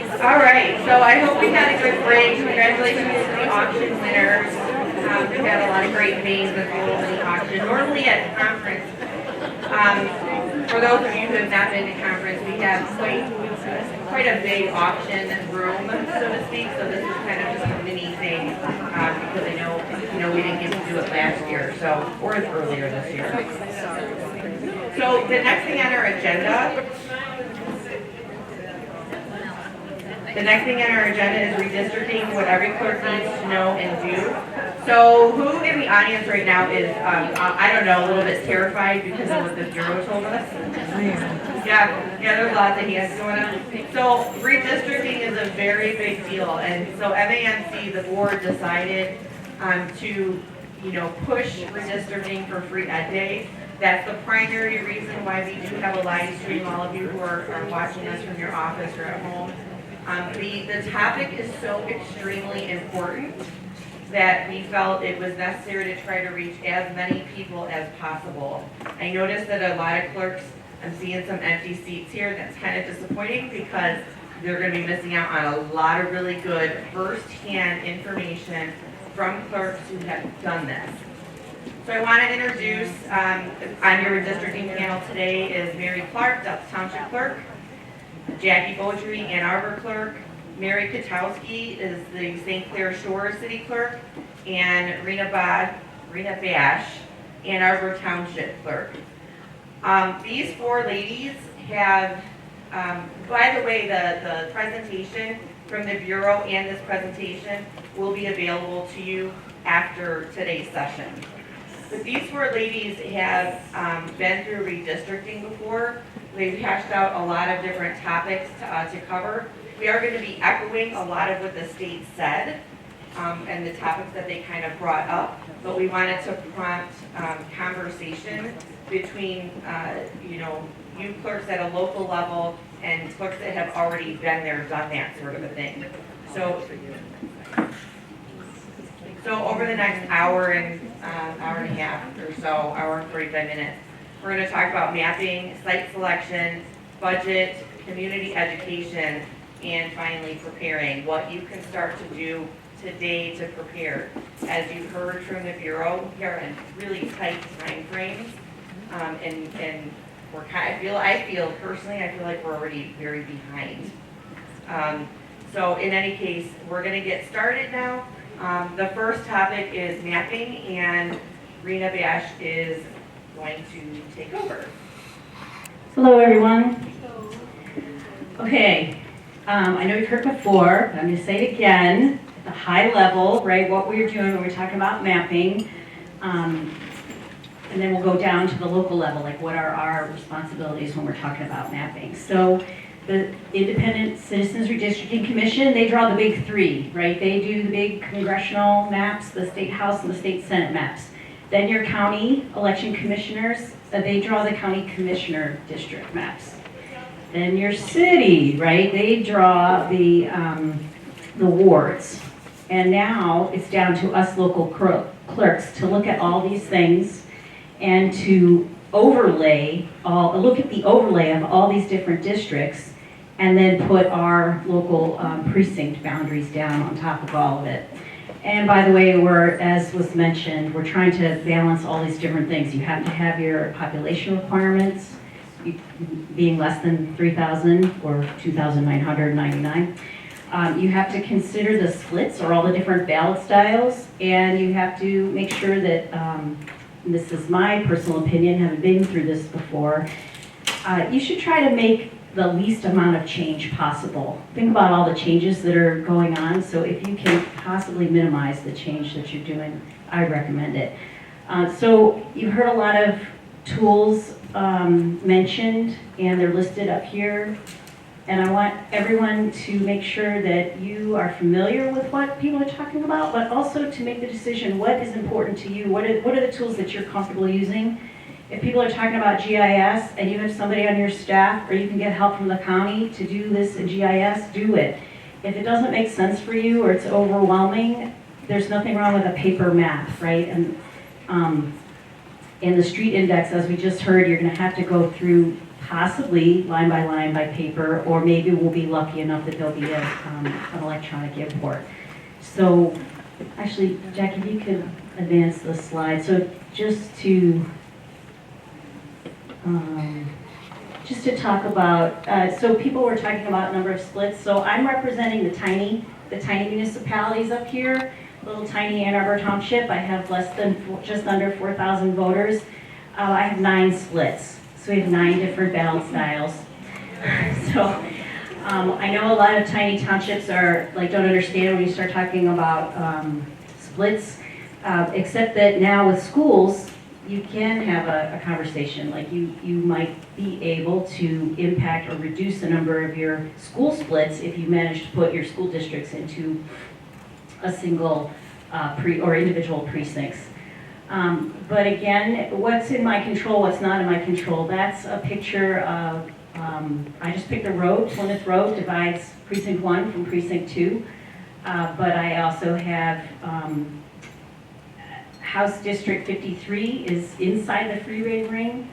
All right, so I hope we had a good break. Congratulations to the auction winners. We've had a lot of great names at the little mini auction. Normally at the conference, for those of you who have not been to conference, we have quite a big auction room, so to speak. So this is kind of just a mini thing because I know we didn't get to do it last year, or earlier this year. So the next thing on our agenda. The next thing on our agenda is redistricting, what every clerk needs to know and do. So who in the audience right now is, I don't know, a little bit terrified because of what the Bureau told us? Yeah, there's lots of hands going on. So redistricting is a very big deal. And so MAMC, the board, decided to push redistricting for free ed day. That's the primary reason why we do have a live stream, all of you who are watching us from your office or at home. The topic is so extremely important that we felt it was necessary to try to reach as many people as possible. I noticed that a lot of clerks, I'm seeing some empty seats here. That's kind of disappointing because they're going to be missing out on a lot of really good first-hand information from clerks who have done this. So I want to introduce, on your redistricting panel today is Mary Clark, Dutch Township Clerk, Jackie Beaudry, Ann Arbor Clerk, Mary Katowski is the St. Clair Shores City Clerk, and Rena Bash, Ann Arbor Township Clerk. These four ladies have, by the way, the presentation from the Bureau and this presentation will be available to you after today's session. But these four ladies have been through redistricting before. They've hashed out a lot of different topics to cover. We are going to be echoing a lot of what the state said and the topics that they kind of brought up, but we wanted to prompt conversation between you clerks at a local level and clerks that have already been there, done that sort of a thing. So over the next hour and a half or so, hour and 45 minutes, we're going to talk about mapping, site selection, budget, community education, and finally preparing, what you can start to do today to prepare. As you've heard from the Bureau, we are in really tight time frames, and we're I feel personally like we're already very behind. So in any case, we're going to get started now. The first topic is mapping, and Rena Bash is going to take over. Hello, everyone. Okay, I know you've heard before, but I'm going to say it again at the high level, right? What we're doing when we're talking about mapping, and then we'll go down to the local level, like what are our responsibilities when we're talking about mapping. So the Independent Citizens Redistricting Commission, they draw the big three, right? They do the big congressional maps, the state house and the state senate maps. Then your county election commissioners, they draw the county commissioner district maps. Then your city, right? They draw the wards. And now it's down to us local clerks to look at all these things and to look at the overlay of all these different districts, and then put our local precinct boundaries down on top of all of it. And by the way, as was mentioned, we're trying to balance all these different things. You have to have your population requirements being less than 3,000 or 2,999. You have to consider the splits or all the different ballot styles, and you have to make sure that, and this is my personal opinion, having been through this before, you should try to make the least amount of change possible. Think about all the changes that are going on, so if you can possibly minimize the change that you're doing, I recommend it. So you heard a lot of tools mentioned, and they're listed up here. And I want everyone to make sure that you are familiar with what people are talking about, but also to make the decision what is important to you, what are the tools that you're comfortable using. If people are talking about GIS and you have somebody on your staff, or you can get help from the county to do this in GIS, do it. If it doesn't make sense for you or it's overwhelming, there's nothing wrong with a paper map, right? And in the street index, as we just heard, you're going to have to go through possibly line by paper, or maybe we'll be lucky enough that there'll be an electronic import. So, actually, Jackie, if you could advance the slide. So just to talk about, so people were talking about number of splits. So I'm representing the tiny municipalities up here, little tiny Ann Arbor Township. I have just under 4,000 voters. I have 9 splits. So we have 9 different ballot styles. So I know a lot of tiny townships don't understand when you start talking about splits, except that now with schools, you can have a conversation. Like you might be able to impact or reduce the number of your school splits if you manage to put your school districts into a single or individual precincts. But again, what's in my control, what's not in my control, that's a picture of, I just picked a road. Plymouth Road divides Precinct 1 from Precinct 2. But I also have House District 53 is inside the freeway ring,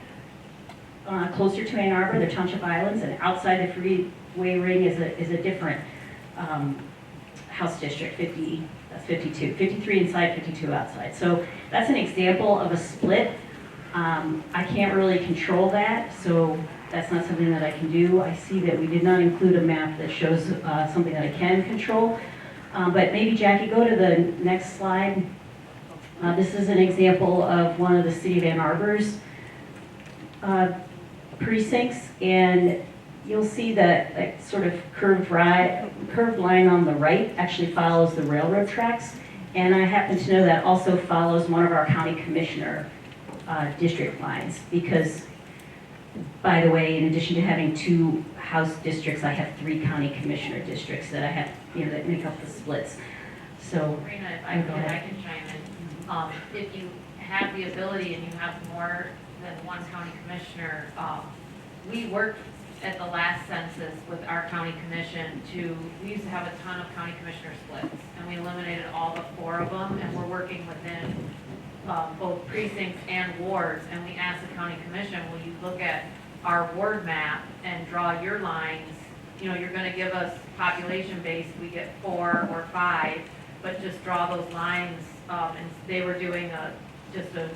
closer to Ann Arbor, the Township Islands, and outside the freeway ring is a different House District, 52. 53 inside, 52 outside. So that's an example of a split. I can't really control that, so that's not something that I can do. I see that we did not include a map that shows something that I can control. But maybe Jackie, go to the next slide. This is an example of one of the City of Ann Arbor's precincts, and you'll see that sort of curved line on the right actually follows the railroad tracks, and I happen to know that also follows one of our county commissioner district lines, because, by the way, in addition to having 2 House districts, I have 3 county commissioner districts that I have, that make up the splits. So, Rena, if I can chime in. If you have the ability and you have more than 1 county commissioner, we worked at the last census with our county commission we used to have a ton of county commissioner splits, and we eliminated all but 4 of them, and we're working within both precincts and wards, and we asked the county commission, will you look at our ward map and draw your lines? You're going to give us population base, we get 4 or 5, but just draw those lines, and they were doing just a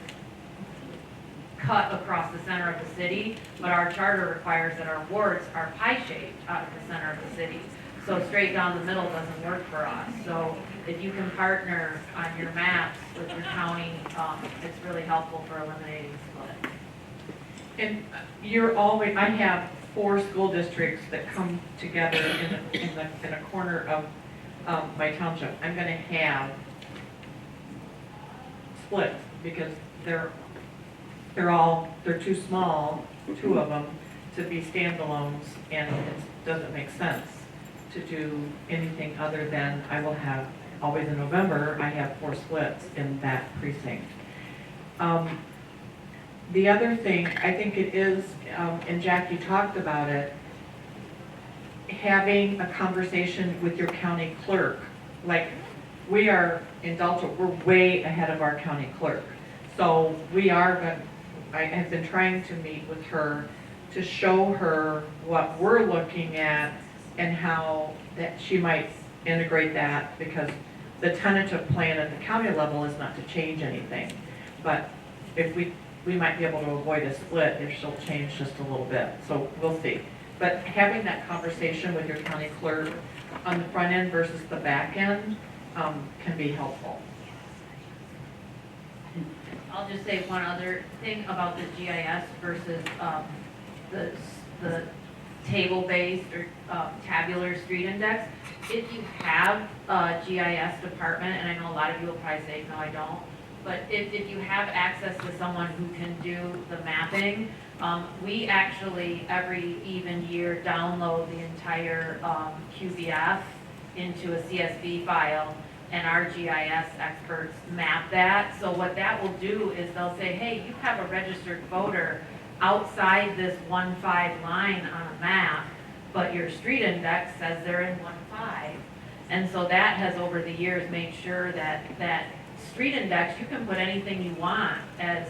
cut across the center of the city, but our charter requires that our wards are pie-shaped out of the center of the city. So straight down the middle doesn't work for us. So if you can partner on your maps with your county, it's really helpful for eliminating split. And I have 4 school districts that come together in a corner of my township. I'm gonna have splits because they're too small, 2 of them, to be standalones, and it doesn't make sense to do anything other than always in November, I have 4 splits in that precinct. The other thing, I think it is, and Jackie talked about it, having a conversation with your county clerk. Like, we are in Delta, we're way ahead of our county clerk. So I have been trying to meet with her to show her what we're looking at and how that she might integrate that, because the tentative plan at the county level is not to change anything. But if we might be able to avoid a split if she'll change just a little bit. So we'll see. But having that conversation with your county clerk on the front end versus the back end can be helpful. I'll just say one other thing about the GIS versus the table-based or tabular street index. If you have a GIS department, and I know a lot of you will probably say, no, I don't, but if you have access to someone who can do the mapping, we actually, every even year, download the entire QBF into a CSV file, and our GIS experts map that. So what that will do is they'll say, hey, you have a registered voter outside this 1-5 line on a map, but your street index says they're in 1-5. And so that has, over the years, made sure that street index, you can put anything you want as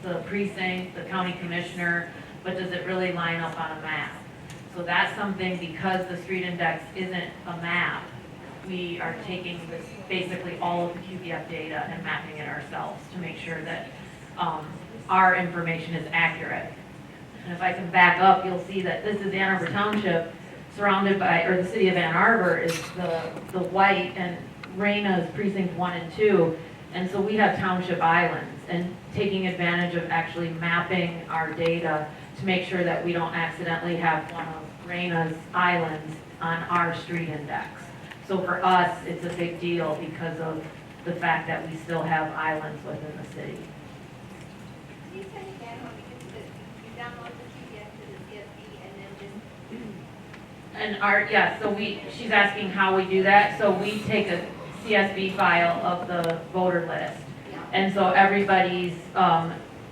the precinct, the county commissioner. but does it really line up on a map? So that's something, because the street index isn't a map, we are taking this, basically all of the QBF data and mapping it ourselves to make sure that our information is accurate. And if I can back up, you'll see that this is Ann Arbor Township, surrounded by, or the city of Ann Arbor is the white, and Reyna's precinct 1 and 2. And so we have township islands, and taking advantage of actually mapping our data to make sure that we don't accidentally have one of Reyna's islands on our street index. So for us, it's a big deal because of the fact that we still have islands within the city. Can you say again, because you download the PDF to the CSV and then just And she's asking how we do that. So we take a CSV file of the voter list. And so everybody's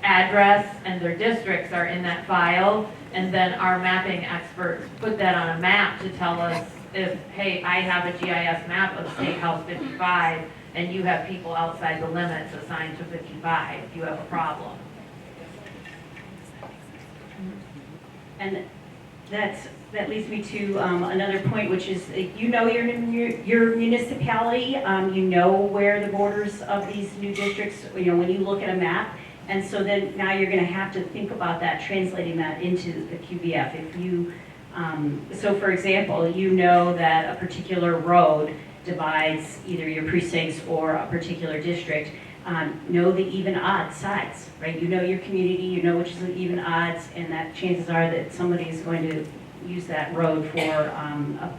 address and their districts are in that file. And then our mapping experts put that on a map to tell us if, hey, I have a GIS map of State House 55 and you have people outside the limits assigned to 55, you have a problem. And that leads me to another point, which is your municipality, you know where the borders of these new districts, when you look at a map. And so then now you're going to have to think about that, translating that into the QBF. If you, so for example, you know that a particular road divides either your precincts or a particular district. Know the even odd sides, right? You know your community, you know which is the even odds, and that chances are that somebody is going to use that road for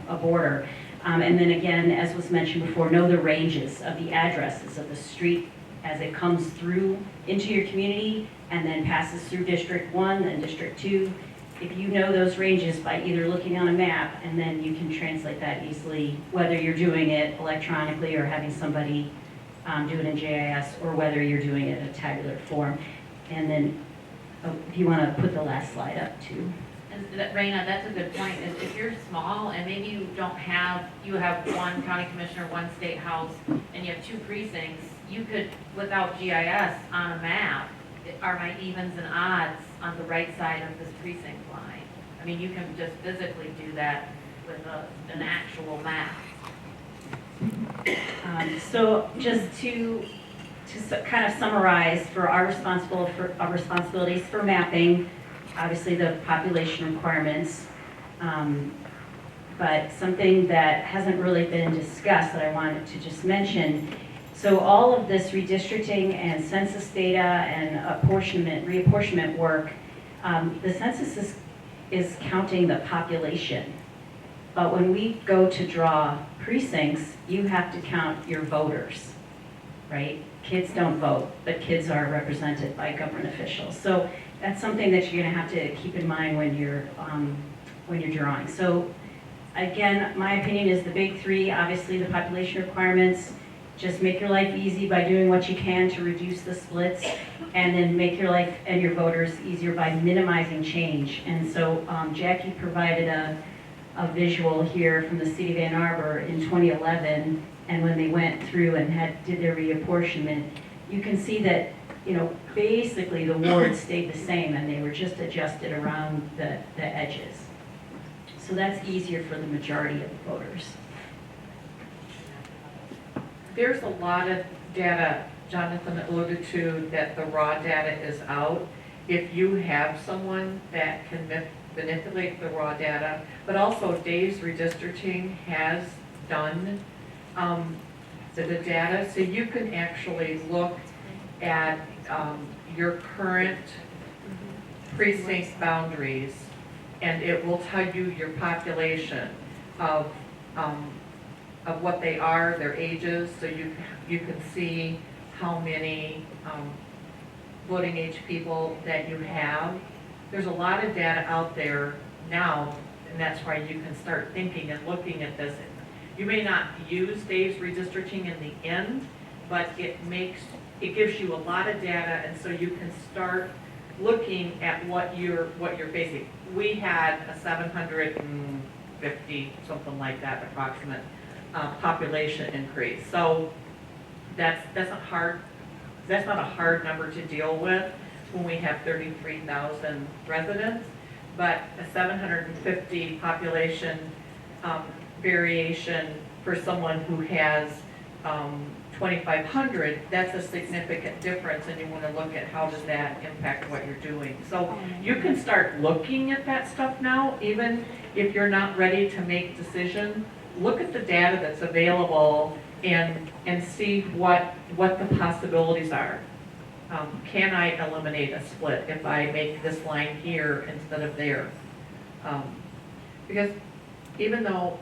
a border. And then again, as was mentioned before, know the ranges of the addresses of the street as it comes through into your community and then passes through District 1, then District 2. If you know those ranges by either looking on a map, and then you can translate that easily, whether you're doing it electronically or having somebody do it in GIS, or whether you're doing it in a tabular form. And then, if you want to put the last slide up too. And Raina, that's a good point, is if you're small and maybe you have one county commissioner, one state house, and you have 2 precincts, you could, without GIS on a map, are my evens and odds on the right side of this precinct line? I mean, you can just physically do that with an actual map. So just to kind of summarize, for our responsibilities for mapping, obviously the population requirements, but something that hasn't really been discussed that I wanted to just mention. So all of this redistricting and census data and reapportionment work, the census is counting the population. But when we go to draw precincts, you have to count your voters, right? Kids don't vote, but kids are represented by government officials. So that's something that you're going to have to keep in mind when you're drawing. So again, my opinion is the big 3, obviously the population requirements. Just make your life easy by doing what you can to reduce the splits, and then make your life and your voters easier by minimizing change. And so Jackie provided a visual here from the city of Ann Arbor in 2011, and when they went through and did their reapportionment, you can see that basically the wards stayed the same, and they were just adjusted around the edges. So that's easier for the majority of the voters. There's a lot of data, Jonathan alluded to, that the raw data is out. If you have someone that can manipulate the raw data, but also Dave's Redistricting has done the data, so you can actually look at your current precinct boundaries, and it will tell you your population of what they are, their ages, so you can see how many voting age people that you have. There's a lot of data out there now, and that's why you can start thinking and looking at this. You may not use Dave's Redistricting in the end, but it gives you a lot of data, and so you can start looking at what you're facing. We had a 750, something like that, approximate population increase. So that's not a hard number to deal with, when we have 33,000 residents, but a 750 population variation for someone who has 2,500, that's a significant difference, and you want to look at how does that impact what you're doing. So you can start looking at that stuff now, even if you're not ready to make decisions. Look at the data that's available and see what the possibilities are. Can I eliminate a split if I make this line here instead of there? Because even though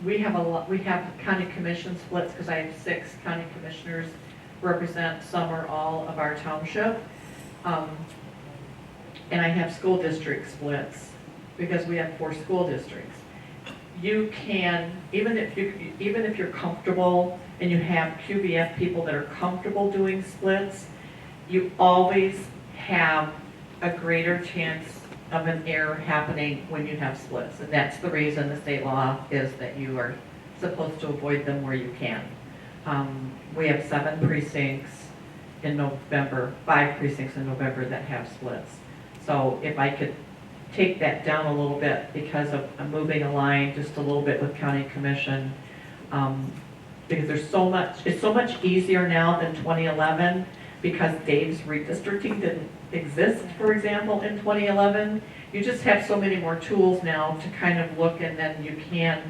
we have county commission splits, because I have 6 county commissioners represent some or all of our township. And I have school district splits because we have 4 school districts. You can, even if you're comfortable and you have QBF people that are comfortable doing splits, you always have a greater chance of an error happening when you have splits. And that's the reason the state law is that you are supposed to avoid them where you can. We have 7 precincts in November, 5 precincts in November that have splits. So if I could take that down a little bit because of moving a line just a little bit with county commission, because there's so much, it's so much easier now than 2011 because Dave's redistricting didn't exist, for example, in 2011. You just have so many more tools now to kind of look, and then you can,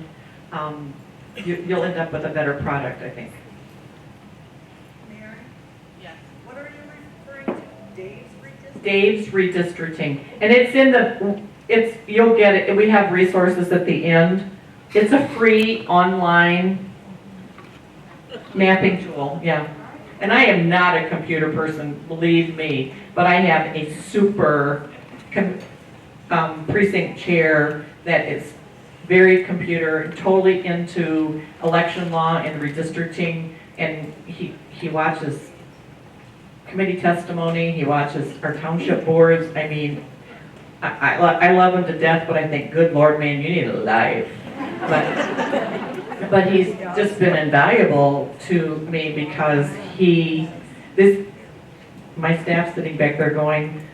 you'll end up with a better product, I think. Mary? Yes. What are you referring to? Dave's redistricting? Dave's redistricting, and it's in the, you'll get it, we have resources at the end. It's a free online mapping tool, yeah. And I am not a computer person, believe me, but I have a super precinct chair that is very computer, totally into election law and redistricting, and he watches committee testimony, he watches our township boards. I mean, I love him to death, but I think, good Lord, man, you need a life. But he's just been invaluable to me because my staff sitting back there going,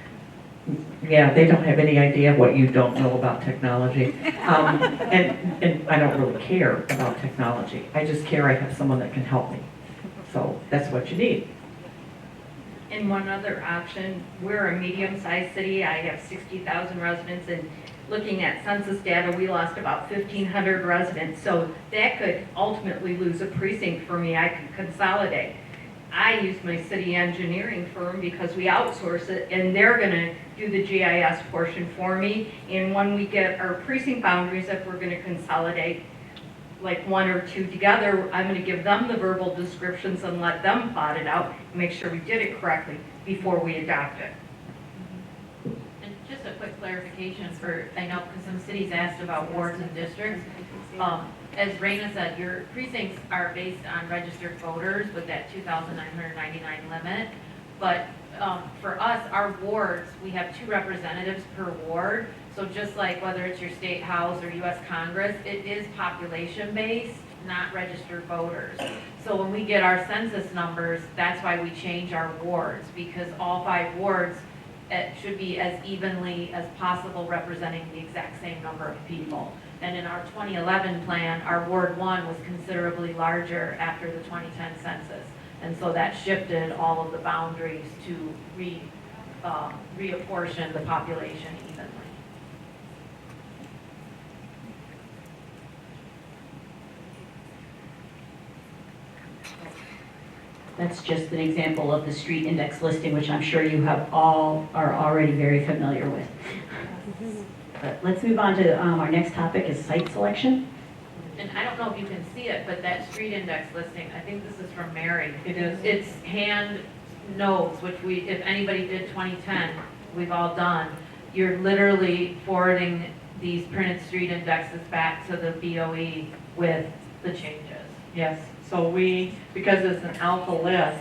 yeah, they don't have any idea what you don't know about technology. And I don't really care about technology. I just care I have someone that can help me. So that's what you need. And one other option, we're a medium-sized city. I have 60,000 residents, and looking at census data, we lost about 1,500 residents. So that could ultimately lose a precinct for me. I could consolidate. I use my city engineering firm because we outsource it, and they're gonna do the GIS portion for me. And when we get our precinct boundaries, if we're gonna consolidate like 1 or 2 together, I'm gonna give them the verbal descriptions and let them plot it out and make sure we did it correctly before we adopt it. And just a quick clarification for, I know, because some cities asked about wards and districts. As Raina said, your precincts are based on registered voters with that 2,999 limit. But for us, our wards, we have 2 representatives per ward. So just like whether it's your state house or US Congress, it is population based, not registered voters. So when we get our census numbers, that's why we change our wards, because all 5 wards, it should be as evenly as possible representing the exact same number of people. And in our 2011 plan, our Ward 1 was considerably larger after the 2010 census. And so that shifted all of the boundaries to reapportion the population evenly. That's just an example of the street index listing, which I'm sure you are already very familiar with. But let's move on to our next topic is site selection. And I don't know if you can see it, but that street index listing, I think this is from Mary. It is. It's hand notes, which we, if anybody did 2010, we've all done. You're literally forwarding these printed street indexes back to the BOE with the changes. Yes, so because it's an alpha list,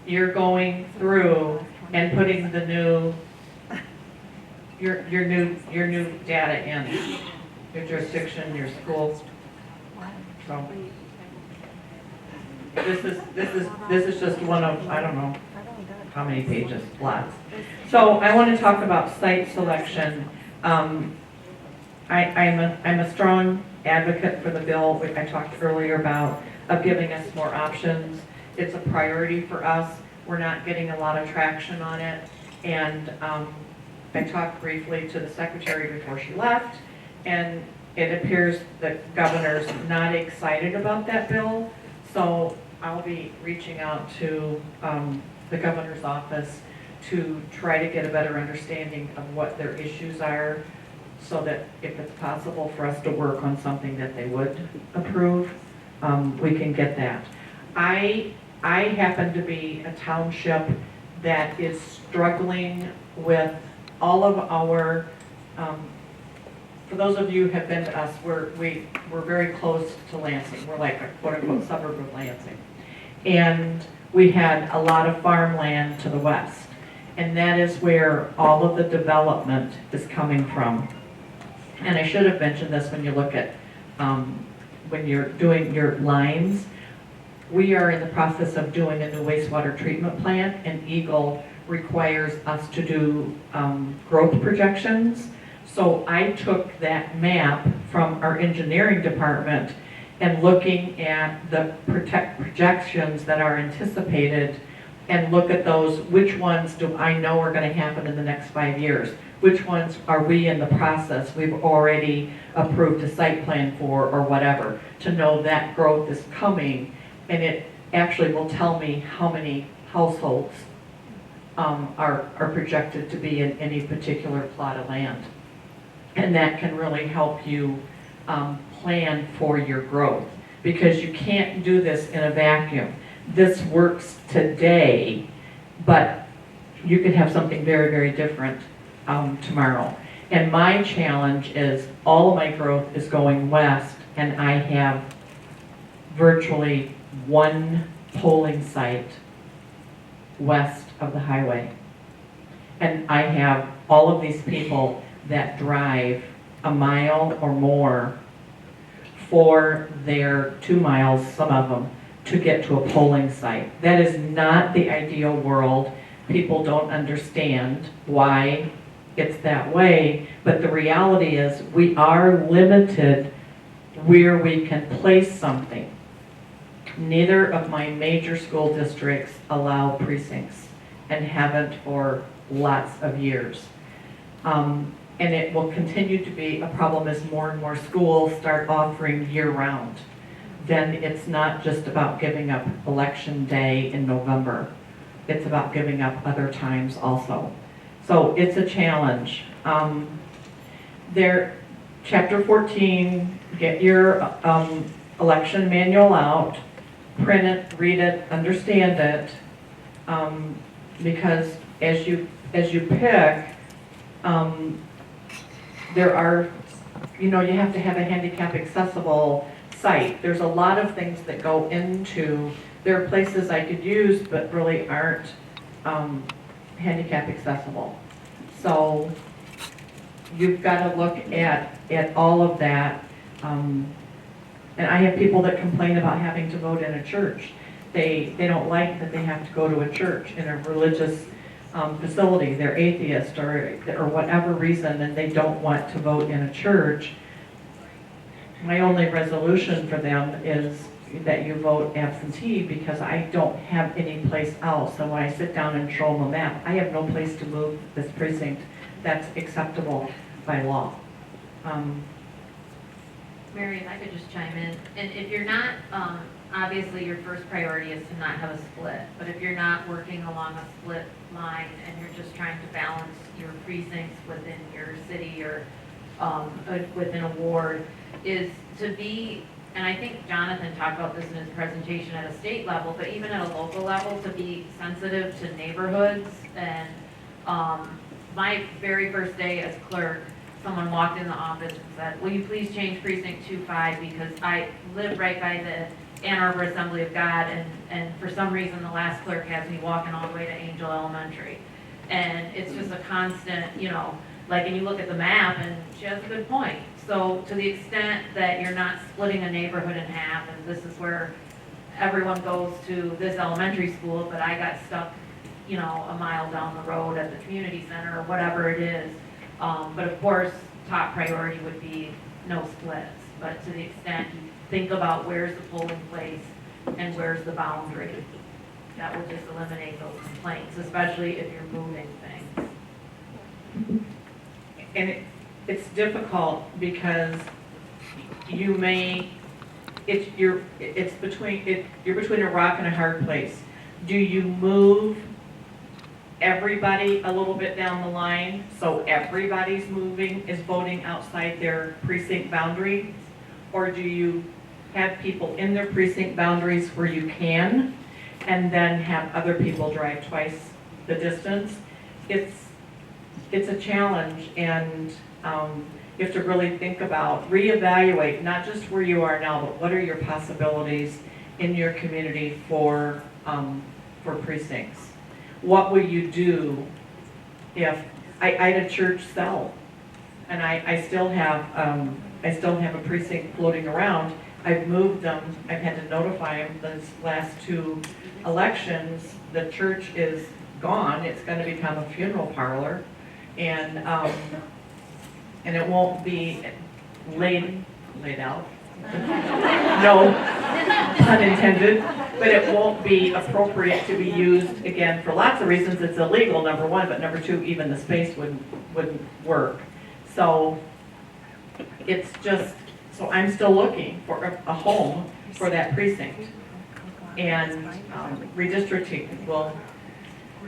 you're going through and putting the new, your new data in, your jurisdiction, your school. So this is just one of, I don't know, how many pages? Lots. So I want to talk about site selection. I'm a strong advocate for the bill, which I talked earlier about, of giving us more options. It's a priority for us. We're not getting a lot of traction on it. And I talked briefly to the secretary before she left, and it appears the governor's not excited about that bill. So I'll be reaching out to the governor's office to try to get a better understanding of what their issues are, so that if it's possible for us to work on something that they would approve, we can get that. I happen to be a township that is struggling with all of our, for those of you who have been to us, we're very close to Lansing. We're like a quote-unquote suburb of Lansing. And we had a lot of farmland to the west. And that is where all of the development is coming from. And I should have mentioned this when you look at, when you're doing your lines. We are in the process of doing a new wastewater treatment plant, and Eagle requires us to do growth projections. So I took that map from our engineering department and looking at the projections that are anticipated, and look at those, which ones do I know are going to happen in the next 5 years? Which ones are we in the process, we've already approved a site plan for, or whatever, to know that growth is coming. And it actually will tell me how many households are projected to be in any particular plot of land. And that can really help you plan for your growth, because you can't do this in a vacuum. This works today, but you could have something very, very different tomorrow. And my challenge is all of my growth is going west, and I have virtually one polling site west of the highway. And I have all of these people that drive a mile or more for their 2 miles, some of them, to get to a polling site. That is not the ideal world. People don't understand why it's that way, but the reality is we are limited where we can place something. Neither of my major school districts allow precincts, and haven't for lots of years. And it will continue to be a problem as more and more schools start offering year-round. Then it's not just about giving up election day in November. It's about giving up other times also. So it's a challenge. Chapter 14, get your election manual out, print it, read it, understand it, because as you pick, there are, you have to have a handicap accessible site. There's a lot of things that go into, there are places I could use but really aren't handicap accessible. So you've got to look at all of that. And I have people that complain about having to vote in a church. They don't like that they have to go to a church in a religious facility. They're atheist or whatever reason, and they don't want to vote in a church. My only resolution for them is that you vote absentee, because I don't have any place else. And when I sit down and show them a map, I have no place to move this precinct that's acceptable by law. Mary, if I could just chime in, and if you're not, obviously your first priority is to not have a split, but if you're not working along a split line and you're just trying to balance your precincts within your city or within a ward, is to be, and I think Jonathan talked about this in his presentation at a state level, but even at a local level, to be sensitive to neighborhoods. And my very first day as clerk, someone walked in the office and said, will you please change precinct 25, because I live right by the Ann Arbor Assembly of God, and for some reason the last clerk has me walking all the way to Angel Elementary. And it's just a constant, and you look at the map, and she has a good point. So to the extent that you're not splitting a neighborhood in half, and this is where everyone goes to this elementary school, but I got stuck you know, a mile down the road at the community center or whatever it is. But of course, top priority would be no splits. But to the extent you think about where's the polling place and where's the boundary, that will just eliminate those complaints, especially if you're moving things. And it's difficult because you may, you're between a rock and a hard place. Do you move everybody a little bit down the line, so everybody's is voting outside their precinct boundary? Or do you have people in their precinct boundaries where you can, and then have other people drive twice the distance? It's a challenge, and you have to really think about, reevaluate, not just where you are now, but what are your possibilities in your community for precincts? What will you do if, I had a church sell, and I still have a precinct floating around. I've moved them, I've had to notify them these last 2 elections. The church is gone, it's gonna become a funeral parlor, and it won't be laid out. No pun intended, but it won't be appropriate to be used again for lots of reasons. It's illegal, number 1, but number 2, even the space wouldn't work. So it's just, so I'm still looking for a home for that precinct. And redistricting will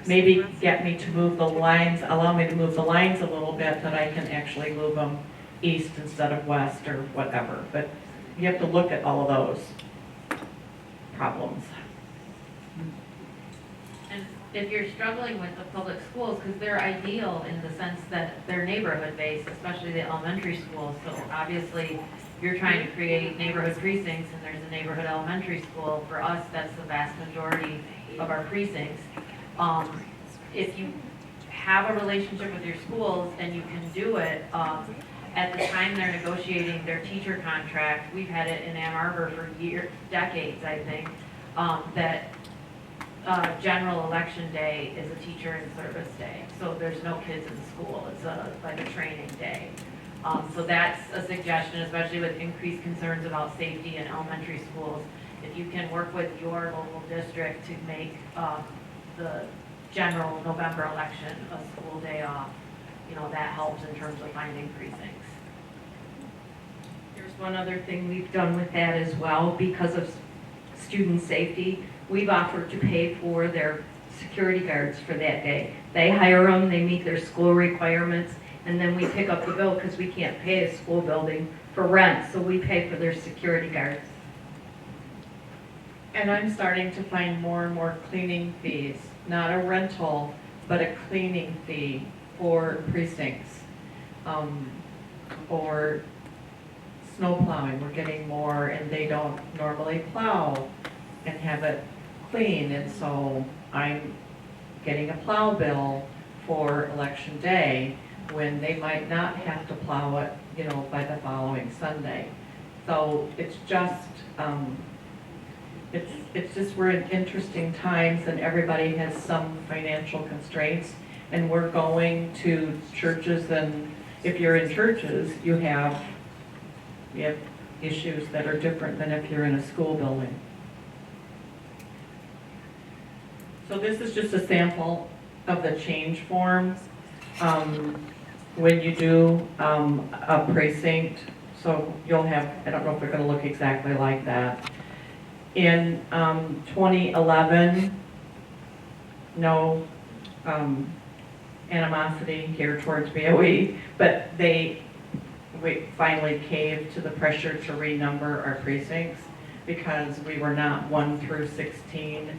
maybe get me to move the lines, allow me to move the lines a little bit, that I can actually move them east instead of west or whatever. But you have to look at all of those problems. And if you're struggling with the public schools, because they're ideal in the sense that they're neighborhood-based, especially the elementary schools, so obviously you're trying to create neighborhood precincts, and there's a neighborhood elementary school. For us, that's the vast majority of our precincts. If you have a relationship with your schools and you can do it, at the time they're negotiating their teacher contract, we've had it in Ann Arbor for decades, I think, that general election day is a teacher in service day. So there's no kids in school. It's like a training day. So that's a suggestion, especially with increased concerns about safety in elementary schools. If you can work with your local district to make the general November election a school day off, you know, that helps in terms of finding precincts. There's one other thing we've done with that as well, because of student safety. We've offered to pay for their security guards for that day. They hire them, they meet their school requirements, and then we pick up the bill because we can't pay a school building for rent, so we pay for their security guards. And I'm starting to find more and more cleaning fees, not a rental, but a cleaning fee for precincts. Or snow plowing, we're getting more, and they don't normally plow and have it clean, and so I'm getting a plow bill for election day when they might not have to plow it, you know, by the following Sunday. So it's just, it's just, we're in interesting times, and everybody has some financial constraints, and we're going to churches, and if you're in churches, you have issues that are different than if you're in a school building. So this is just a sample of the change forms. When you do a precinct, so you'll have, I don't know if they're going to look exactly like that. In 2011, no animosity here towards BOE, but we finally caved to the pressure to renumber our precincts because we were not 1 through 16.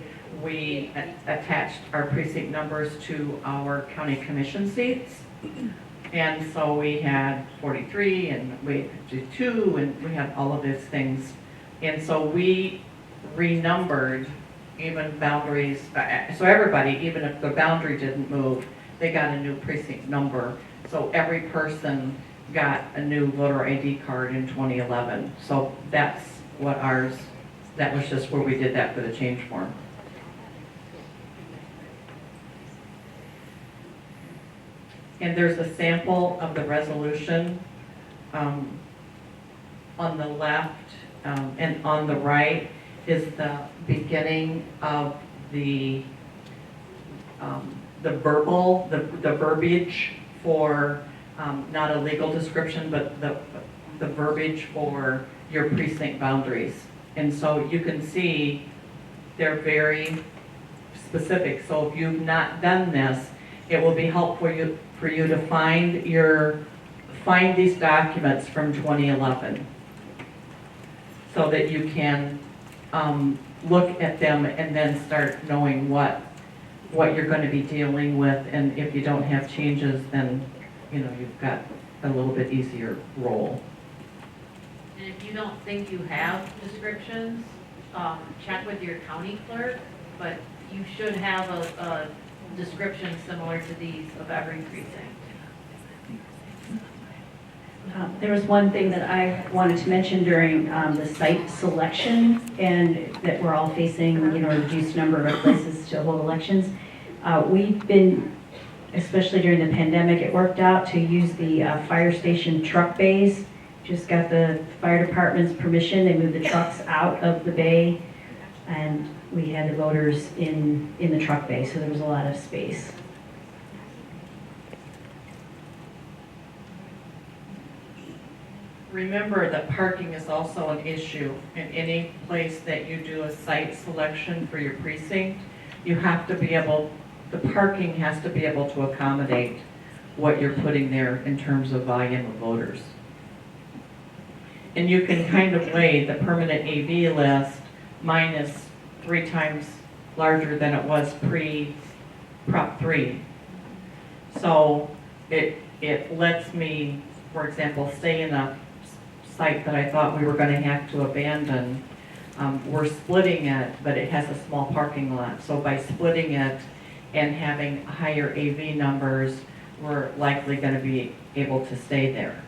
We attached our precinct numbers to our county commission seats. And so we had 43 and we did 2 and we had all of these things. And so we renumbered even boundaries, so everybody, even if the boundary didn't move, they got a new precinct number. So every person got a new voter ID card in 2011. So that's what ours, that was just where we did that for the change form. And there's a sample of the resolution on the left, and on the right is the beginning of the verbal, the verbiage for, not a legal description, but the verbiage for your precinct boundaries. And so you can see they're very specific. So if you've not done this, it will be helpful for you to find these documents from 2011 so that you can look at them and then start knowing what you're going to be dealing with. And if you don't have changes, then you've got a little bit easier role. And if you don't think you have descriptions, check with your county clerk, but you should have a description similar to these of every precinct. There was one thing that I wanted to mention during the site selection, and that we're all facing, reduced number of places to hold elections. We've been, especially during the pandemic, it worked out to use the fire station truck bays. Just got the fire department's permission. They moved the trucks out of the bay, and we had the voters in the truck bay, so there was a lot of space. Remember that parking is also an issue in any place that you do a site selection for your precinct. You have to be able, the parking has to be able to accommodate what you're putting there in terms of volume of voters. And you can kind of weigh the permanent AV list. Mine is 3 times larger than it was pre-Prop 3. So it lets me, for example, stay in a site that I thought we were going to have to abandon. We're splitting it, but it has a small parking lot. So by splitting it and having higher AV numbers, we're likely going to be able to stay there.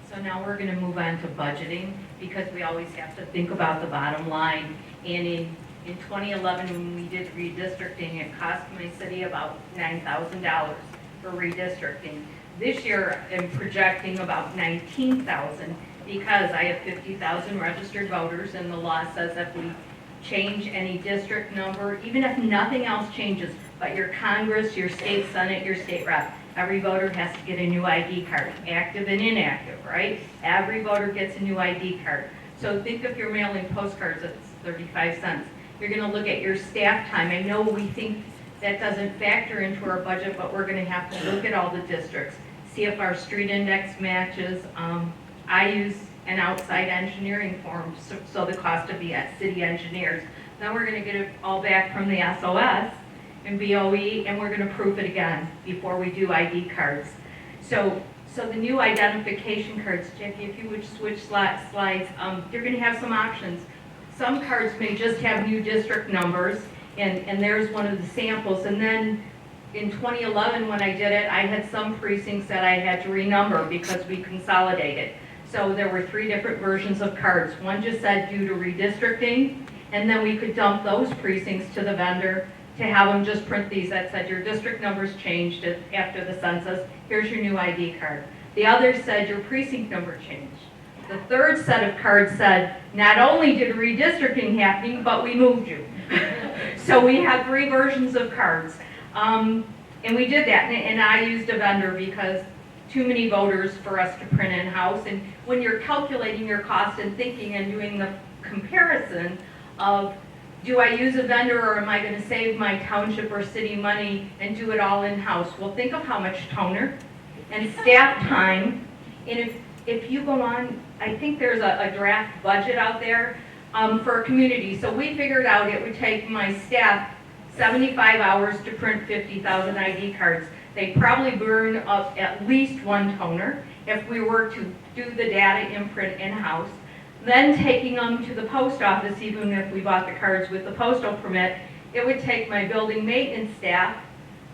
So now we're going to move on to budgeting, because we always have to think about the bottom line. And in 2011, when we did redistricting, it cost my city about $9,000 for redistricting. This year, I'm projecting about $19,000, because I have 50,000 registered voters, and the law says if we change any district number, even if nothing else changes, but your Congress, your state Senate, your state rep, every voter has to get a new ID card, active and inactive, right? Every voter gets a new ID card. So think if you're mailing postcards, it's 35 cents. You're going to look at your staff time. I know we think that doesn't factor into our budget, but we're going to have to look at all the districts, see if our street index matches. I use an outside engineering firm, so the cost of the city engineers. Then we're going to get it all back from the SOS and BOE, and we're going to proof it again before we do ID cards. So the new identification cards, Jackie, if you would switch slides, you're going to have some options. Some cards may just have new district numbers, and there's one of the samples. And then in 2011, when I did it, I had some precincts that I had to renumber because we consolidated. So there were 3 different versions of cards. One just said due to redistricting, and then we could dump those precincts to the vendor to have them just print these that said your district numbers changed after the census, here's your new ID card. The other said your precinct number changed. The third set of cards said, not only did redistricting happening, but we moved you. So we had 3 versions of cards. And we did that, and I used a vendor because too many voters for us to print in-house. And when you're calculating your cost and thinking and doing the comparison of, do I use a vendor or am I going to save my township or city money and do it all in-house? Well, think of how much toner and staff time. And if you go on, I think there's a draft budget out there for a community. So we figured out it would take my staff 75 hours to print 50,000 ID cards. They probably burn up at least 1 toner if we were to do the data imprint in-house. Then taking them to the post office, even if we bought the cards with the postal permit, it would take my building maintenance staff,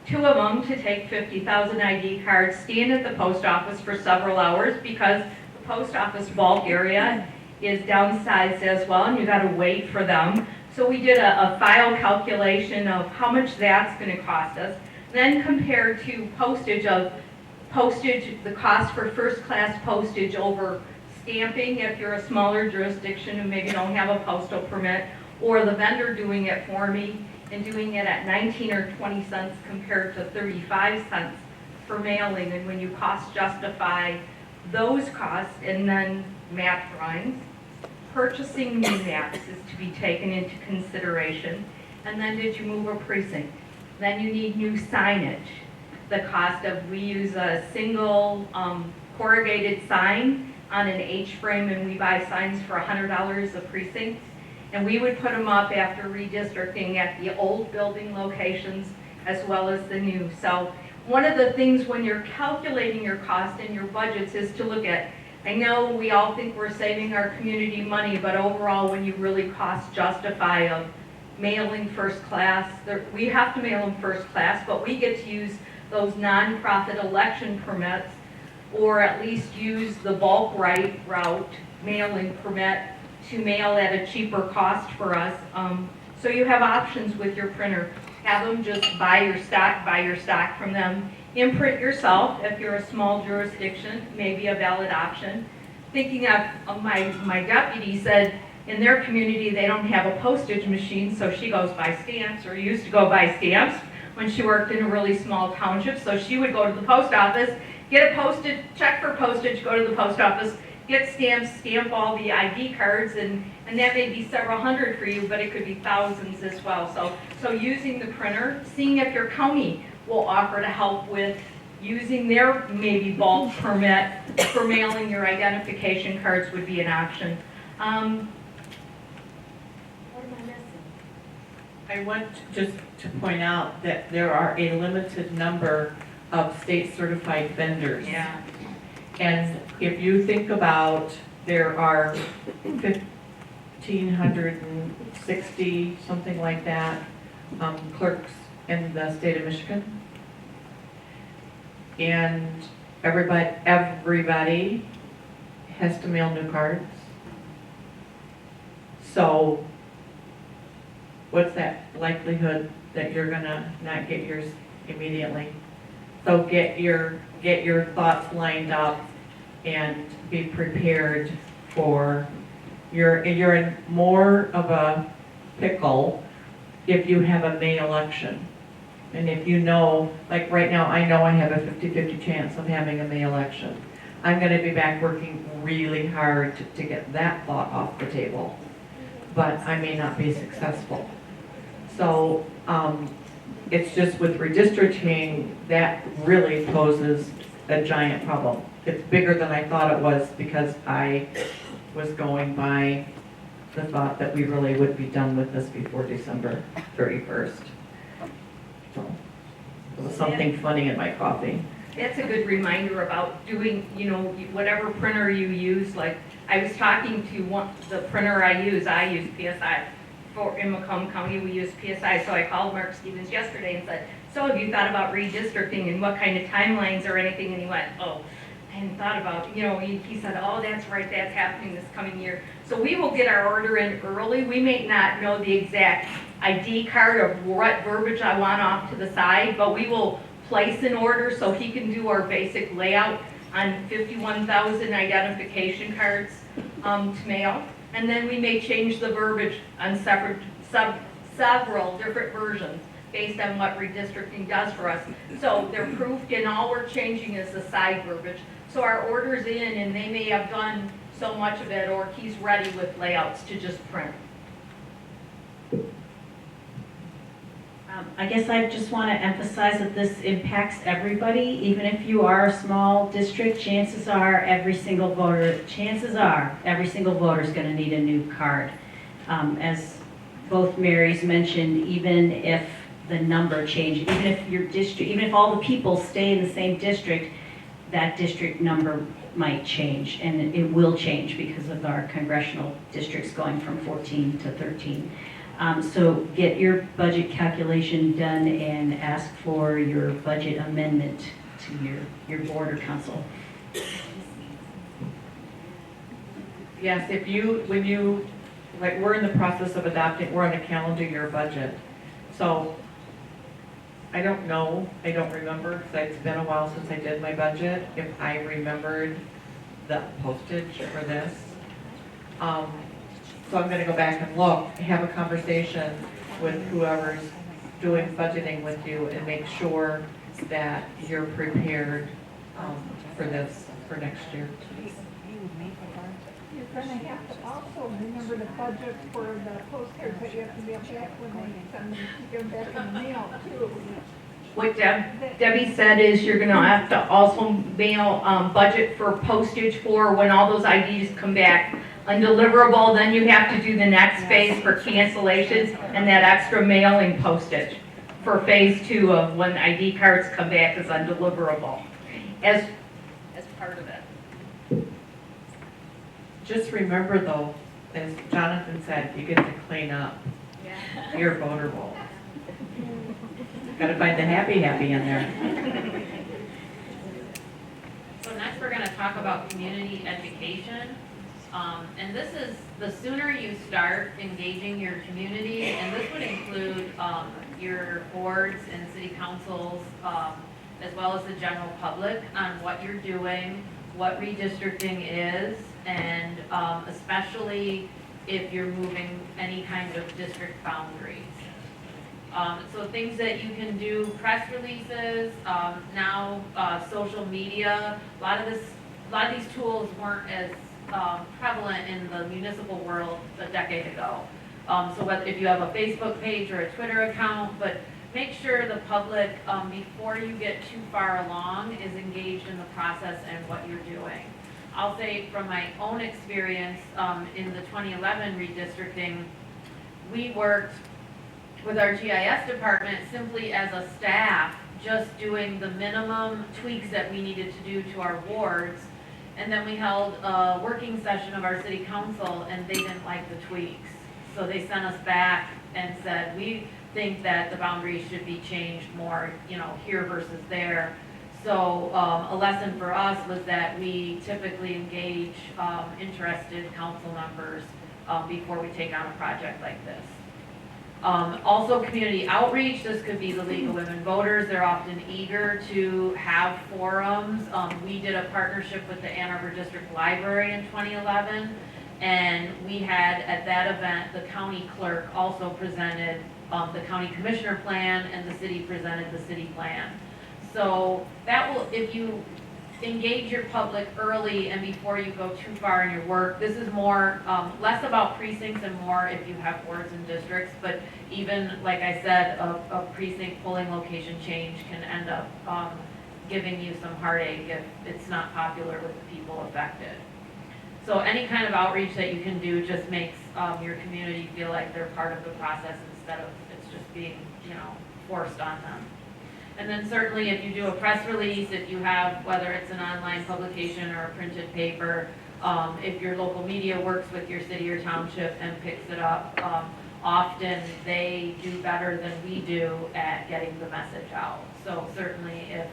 2 of them, to take 50,000 ID cards, stand at the post office for several hours because the post office bulk area is downsized as well, and you got to wait for them. So we did a file calculation of how much that's gonna cost us, then compared to postage, the cost for first-class postage over stamping if you're a smaller jurisdiction who maybe don't have a postal permit, or the vendor doing it for me and doing it at 19 or 20 cents compared to 35 cents for mailing. And when you cost justify those costs and then map drawings, purchasing new maps is to be taken into consideration. And then did you move a precinct? Then you need new signage. The cost of, we use a single corrugated sign on an H-frame, and we buy signs for $100 a precinct. And we would put them up after redistricting at the old building locations as well as the new. So one of the things when you're calculating your cost and your budgets is to look at, I know we all think we're saving our community money, but overall when you really cost justify of mailing first class, we have to mail them first class, but we get to use those nonprofit election permits, or at least use the bulk route mailing permit to mail at a cheaper cost for us. So you have options with your printer. Have them just buy your stock from them. Imprint yourself if you're a small jurisdiction, maybe a valid option. Thinking of my deputy said in their community they don't have a postage machine, so she goes by stamps, or used to go by stamps when she worked in a really small township. So she would go to the post office, get a postage, check for postage, go to the post office, get stamps, stamp all the ID cards, and that may be several hundred for you, but it could be thousands as well. So using the printer, seeing if your county will offer to help with using their maybe bulk permit for mailing your identification cards would be an option. What am I missing? I want just to point out that there are a limited number of state certified vendors. Yeah. And if you think about, there are 1,560, something like that, clerks in the state of Michigan. And everybody has to mail new cards. So what's that likelihood that you're gonna not get yours immediately? So get your thoughts lined up and be prepared for you're in more of a pickle if you have a May election. And if you know, like right now, I know I have a 50-50 chance of having a May election. I'm gonna be back working really hard to get that thought off the table, but I may not be successful. So it's just with redistricting, that really poses a giant problem. It's bigger than I thought it was because I was going by the thought that we really would be done with this before December 31st. So there was something funny in my coffee. That's a good reminder about doing, whatever printer you use. Like, I was talking to the printer I use PSI. In Macomb County, we use PSI, so I called Mark Stevens yesterday and said, so have you thought about redistricting and what kind of timelines or anything? And he went, oh, I hadn't thought about, he said, oh, that's right, that's happening this coming year. So we will get our order in early. We may not know the exact ID card of what verbiage I want off to the side, but we will place an order so he can do our basic layout on 51,000 identification cards to mail. And then we may change the verbiage on several different versions based on what redistricting does for us. So they're proofed, and all we're changing is the side verbiage. So our order's in, and they may have done so much of it, or he's ready with layouts to just print. I guess I just want to emphasize that this impacts everybody. Even if you are a small district, chances are every single voter is going to need a new card. As both Marys mentioned, even if the number changes, even if all the people stay in the same district, that district number might change, and it will change because of our congressional districts going from 14 to 13. So get your budget calculation done and ask for your budget amendment to your board or council. Yes, when you like, we're in the process of adopting, we're on a calendar year budget. So I don't know, I don't remember, because it's been a while since I did my budget, if I remembered the postage for this. So I'm gonna go back and look, have a conversation with whoever's doing budgeting with you and make sure that you're prepared, for this, for next year. You're gonna have to also remember the budget for the postcards that you have to mail back when they send them, give them back in the mail too. What Debbie said is you're gonna have to also mail, budget for postage for when all those IDs come back undeliverable, then you have to do the next phase for cancellations and that extra mailing postage for phase 2 of when ID cards come back as undeliverable, as part of it. Just remember though, as Jonathan said, you get to clean up your voter roll. Gotta find the happy in there. So next, we're gonna talk about community education. And this is, the sooner you start engaging your community, and this would include, your boards and city councils, as well as the general public on what you're doing, what redistricting is, and, especially if you're moving any kind of district boundaries. So things that you can do, press releases, now, social media, a lot of these tools weren't as prevalent in the municipal world a decade ago. So whether, if you have a Facebook page or a Twitter account, but make sure the public, before you get too far along, is engaged in the process and what you're doing. I'll say from my own experience, in the 2011 redistricting, we worked with our GIS department simply as a staff, just doing the minimum tweaks that we needed to do to our wards. And then we held a working session of our city council, and they didn't like the tweaks. So they sent us back and said, we think that the boundaries should be changed more, here versus there. So a lesson for us was that we typically engage interested council members before we take on a project like this. Also community outreach, this could be the League of Women Voters, they're often eager to have forums. We did a partnership with the Ann Arbor District Library in 2011, and we had at that event, the county clerk also presented the county commissioner plan, and the city presented the city plan. So that will, if you engage your public early and before you go too far in your work. This is more, less about precincts and more if you have wards and districts, but even, like I said, a precinct polling location change can end up giving you some heartache if it's not popular with the people affected. So any kind of outreach that you can do just makes your community feel like they're part of the process instead of it's just being, forced on them. And then certainly if you do a press release, if you have, whether it's an online publication or a printed paper, if your local media works with your city or township and picks it up, often they do better than we do at getting the message out. So certainly if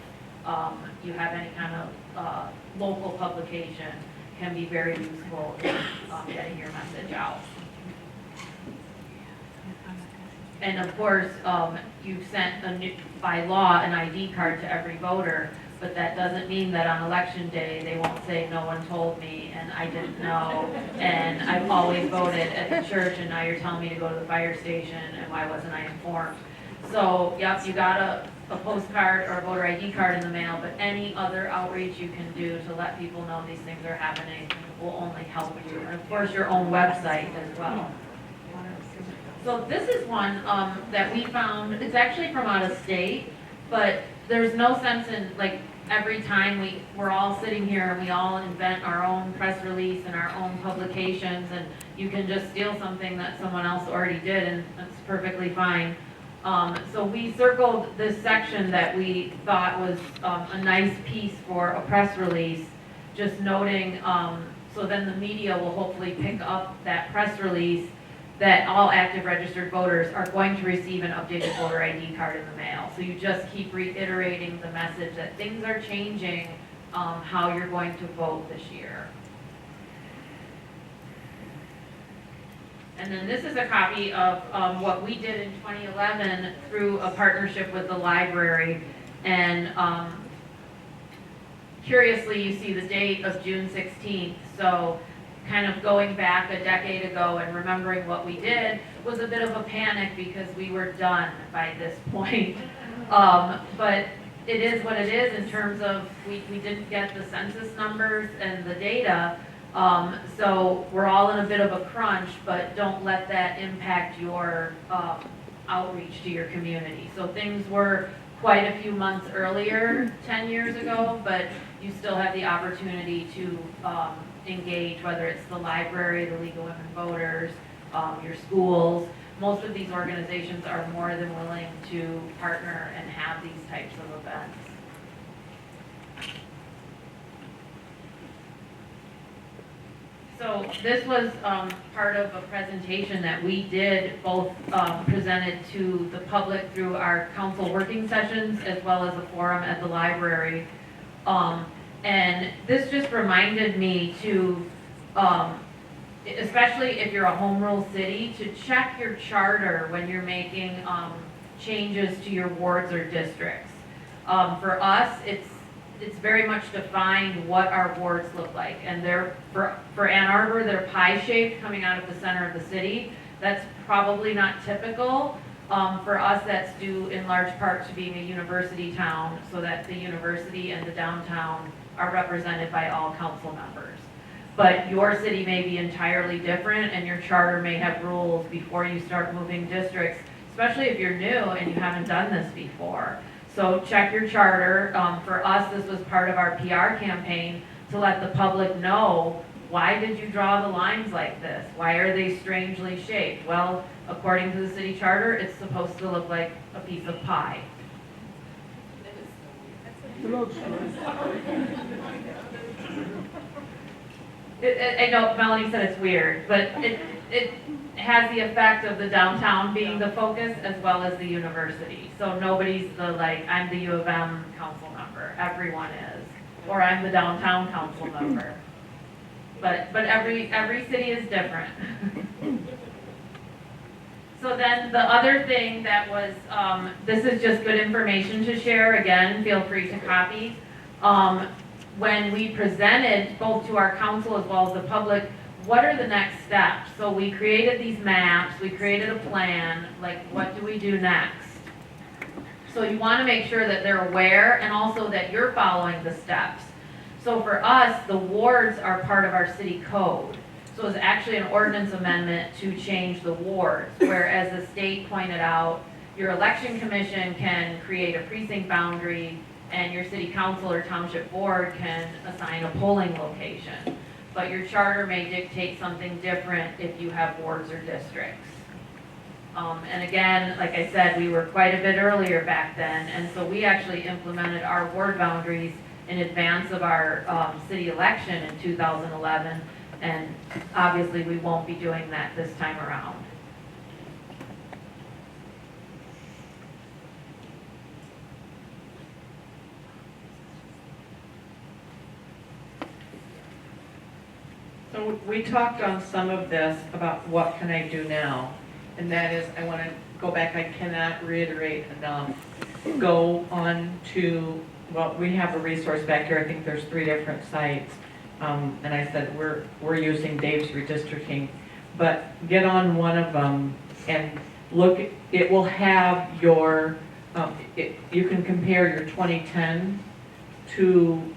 you have any kind of local publication, can be very useful in getting your message out. And of course, you've sent by law an ID card to every voter, but that doesn't mean that on election day, they won't say, no one told me, and I didn't know, and I've always voted at the church, and now you're telling me to go to the fire station, and why wasn't I informed? So, yep, you got a postcard or a voter ID card in the mail, but any other outreach you can do to let people know these things are happening will only help you. And of course, your own website as well. So this is one that we found, it's actually from out of state, but there's no sense in, like, every time we're all sitting here and we all invent our own press release and our own publications, and you can just steal something that someone else already did, and that's perfectly fine. So we circled this section that we thought was a nice piece for a press release, just noting, so then the media will hopefully pick up that press release that all active registered voters are going to receive an updated voter ID card in the mail. So you just keep reiterating the message that things are changing, how you're going to vote this year. And then this is a copy of what we did in 2011 through a partnership with the library. And curiously, you see the date of June 16th. So kind of going back a decade ago and remembering what we did was a bit of a panic because we were done by this point. But it is what it is in terms of we didn't get the census numbers and the data. So we're all in a bit of a crunch, but don't let that impact your outreach to your community. So things were quite a few months earlier, 10 years ago, but you still have the opportunity to engage, whether it's the library, the League of Women Voters, your schools. Most of these organizations are more than willing to partner and have these types of events. So this was part of a presentation that we did, both presented to the public through our council working sessions as well as a forum at the library. And this just reminded me to, especially if you're a home rule city, to check your charter when you're making changes to your wards or districts. For us, it's very much defined what our wards look like. And they're, for Ann Arbor, they're pie-shaped coming out of the center of the city. That's probably not typical. For us, that's due in large part to being a university town, so that the university and the downtown are represented by all council members. But your city may be entirely different, and your charter may have rules before you start moving districts, especially if you're new and you haven't done this before. So check your charter. For us, this was part of our PR campaign to let the public know, why did you draw the lines like this? Why are they strangely shaped? Well, according to the city charter, it's supposed to look like a piece of pie. I know Melanie said it's weird, but it has the effect of the downtown being the focus as well as the university. So nobody's I'm the U of M council member. Everyone is. Or I'm the downtown council member. But every city is different. So then the other thing that was, this is just good information to share. Again, feel free to copy. When we presented both to our council as well as the public, what are the next steps? So we created these maps, we created a plan, like what do we do next? So you want to make sure that they're aware and also that you're following the steps. So for us, the wards are part of our city code. So it's actually an ordinance amendment to change the wards, whereas the state pointed out, your election commission can create a precinct boundary and your city council or township board can assign a polling location. But your charter may dictate something different if you have wards or districts. And again, like I said, we were quite a bit earlier back then, and so we actually implemented our ward boundaries in advance of our city election in 2011, and obviously we won't be doing that this time around. So we talked on some of this about what can I do now, and that is, I want to go back, I cannot reiterate enough. Go on to, well, we have a resource back here, I think there's 3 different sites, and I said we're using Dave's Redistricting, but get on one of them and look, it will have your, you can compare your 2010 to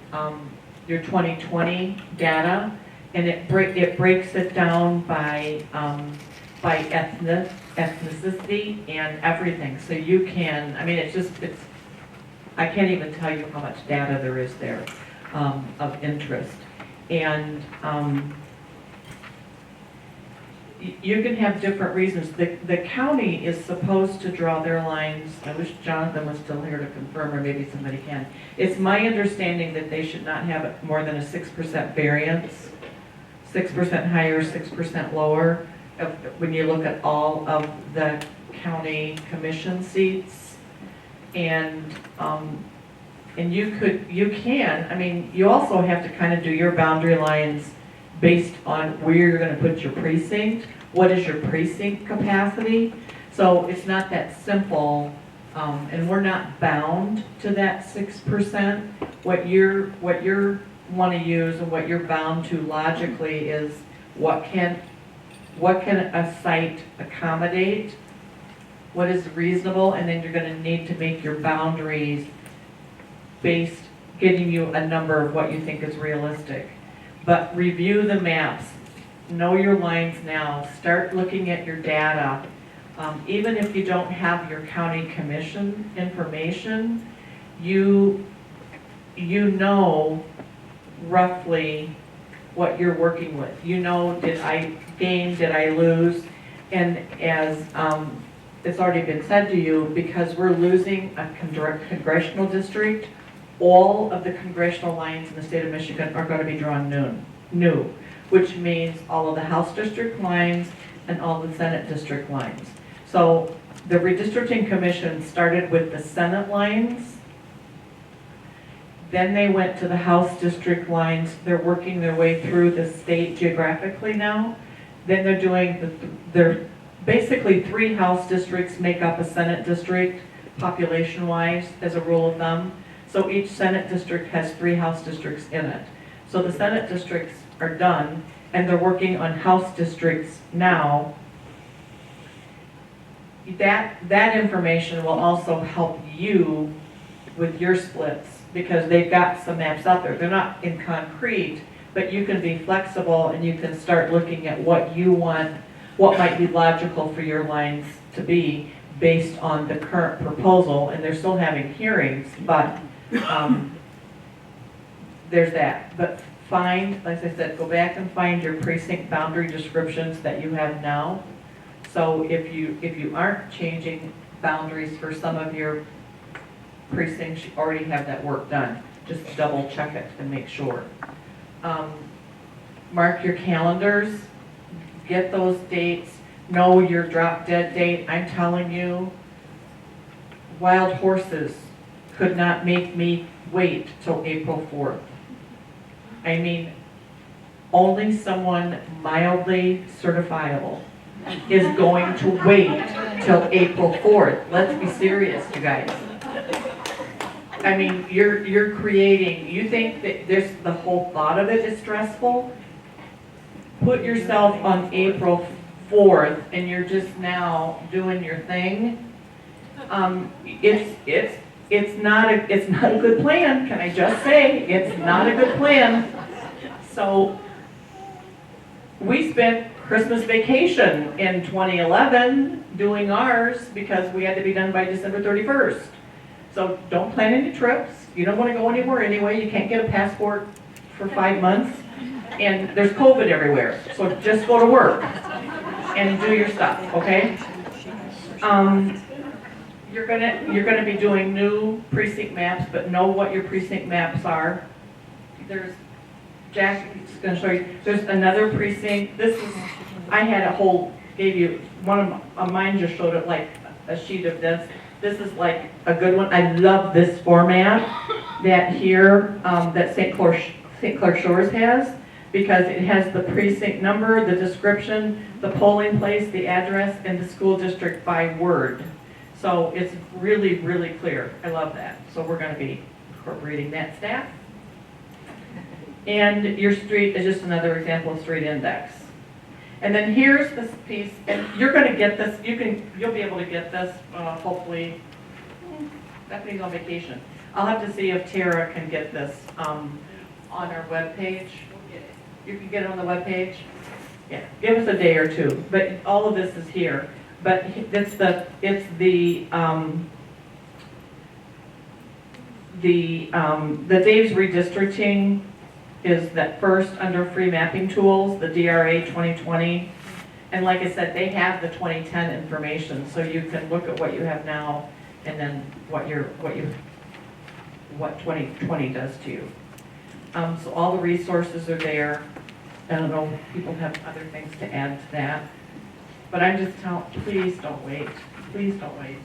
your 2020 data, and it breaks it down by ethnicity and everything. So you can, I mean, it's I can't even tell you how much data there is there of interest. And you can have different reasons. The county is supposed to draw their lines. I wish Jonathan was still here to confirm, or maybe somebody can. It's my understanding that they should not have more than a 6% variance. 6% higher, 6% lower, when you look at all of the county commission seats. And you can, I mean, you also have to kind of do your boundary lines based on where you're gonna put your precinct. what is your precinct capacity? So it's not that simple, and we're not bound to that 6%. What you're want to use and what you're bound to logically is what can a site accommodate, what is reasonable, and then you're going to need to make your boundaries based, getting you a number of what you think is realistic. But review the maps, know your lines now, start looking at your data. Even if you don't have your county commission information, you know roughly what you're working with. You know, did I gain, did I lose? And as it's already been said to you, because we're losing a congressional district, all of the congressional lines in the state of Michigan are going to be drawn new, which means all of the House district lines and all the Senate district lines. So the Redistricting Commission started with the Senate lines, then they went to the House district lines. They're working their way through the state geographically now. Then they're doing, they're basically 3 House districts make up a Senate district population-wise as a rule of thumb. So each Senate district has 3 House districts in it. So the Senate districts are done, and they're working on House districts now. That information will also help you with your splits, because they've got some maps out there. They're not in concrete, but you can be flexible and you can start looking at what you want, what might be logical for your lines to be based on the current proposal. And they're still having hearings, but there's that. But find, like I said, go back and find your precinct boundary descriptions that you have now. So if you aren't changing boundaries for some of your precincts, you already have that work done. Just double check it and make sure. Mark your calendars, get those dates, know your drop dead date. I'm telling you, wild horses could not make me wait till April 4th. I mean, only someone mildly certifiable is going to wait till April 4th. Let's be serious, you guys. I mean, you're creating, you think that the whole thought of it is stressful? Put yourself on April 4th and you're just now doing your thing. It's not a good plan, can I just say? It's not a good plan. So we spent Christmas vacation in 2011 doing ours because we had to be done by December 31st. So don't plan any trips. You don't want to go anywhere anyway. You can't get a passport for 5 months. And there's COVID everywhere. So just go to work and do your stuff, okay? You're gonna be doing new precinct maps, but know what your precinct maps are. Jack is gonna show you. There's another precinct. This is, I had gave you, one of mine just showed it like a sheet of this. This is like a good one. I love this format that here, that St. Clair Shores has, because it has the precinct number, the description, the polling place, the address, and the school district by word. So it's really, really clear. I love that. So we're going to be incorporating that staff. And your street is just another example of street index. And then here's this piece, and you're going to get this, you'll be able to get this, hopefully. Stephanie's on vacation. I'll have to see if Tara can get this on our webpage. You can get it on the webpage? Yeah, give us a day or two, but all of this is here. But it's the Dave's Redistricting is that first under free mapping tools, the DRA 2020. And like I said, they have the 2010 information, so you can look at what you have now and then what 2020 does to you. So all the resources are there. I don't know, people have other things to add to that. But I'm just telling, please don't wait. Please don't wait.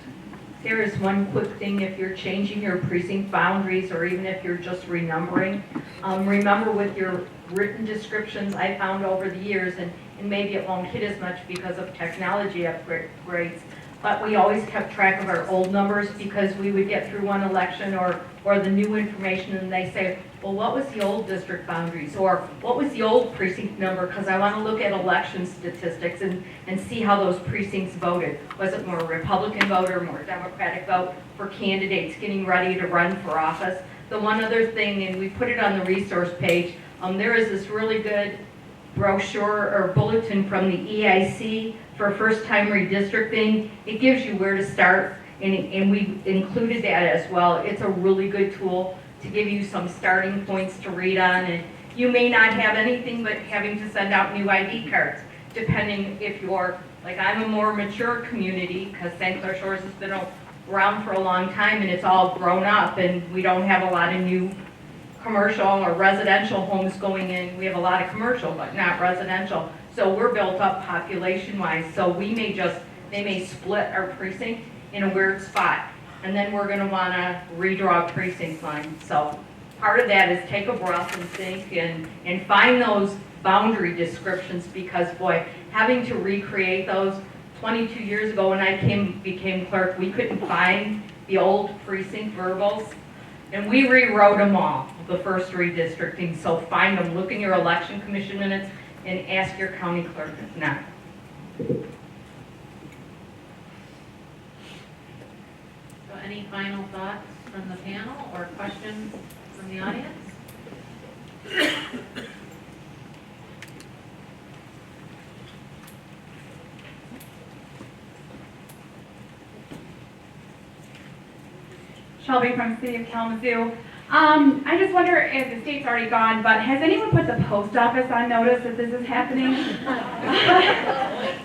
there is one quick thing if you're changing your precinct boundaries or even if you're just renumbering. Remember with your written descriptions I found over the years, and maybe it won't hit as much because of technology upgrades, but we always kept track of our old numbers because we would get through one election or the new information and they say, well, what was the old district boundaries? Or what was the old precinct number? Because I want to look at election statistics and see how those precincts voted. Was it more Republican vote or more Democratic vote for candidates getting ready to run for office? The one other thing, and we put it on the resource page, there is this really good brochure or bulletin from the EIC for first-time redistricting. It gives you where to start, and we included that as well. It's a really good tool to give you some starting points to read on, and you may not have anything but having to send out new ID cards, depending if you're, like I'm a more mature community, because St. Clair Shores has been around for a long time and it's all grown up and we don't have a lot of new commercial or residential homes going in. We have a lot of commercial, but not residential. So we're built up population-wise, so they may split our precinct in a weird spot. And then we're gonna wanna redraw precinct lines. So part of that is take a breath and think and find those boundary descriptions, because boy, having to recreate those 22 years ago when I became clerk, we couldn't find the old precinct verbals. And we rewrote them all, the first redistricting, so find them, look in your election commission minutes, and ask your county clerk if not. So any final thoughts from the panel or questions from the audience? Shelby from the City of Kalamazoo. I just wonder if the state's already gone, but has anyone put the post office on notice that this is happening?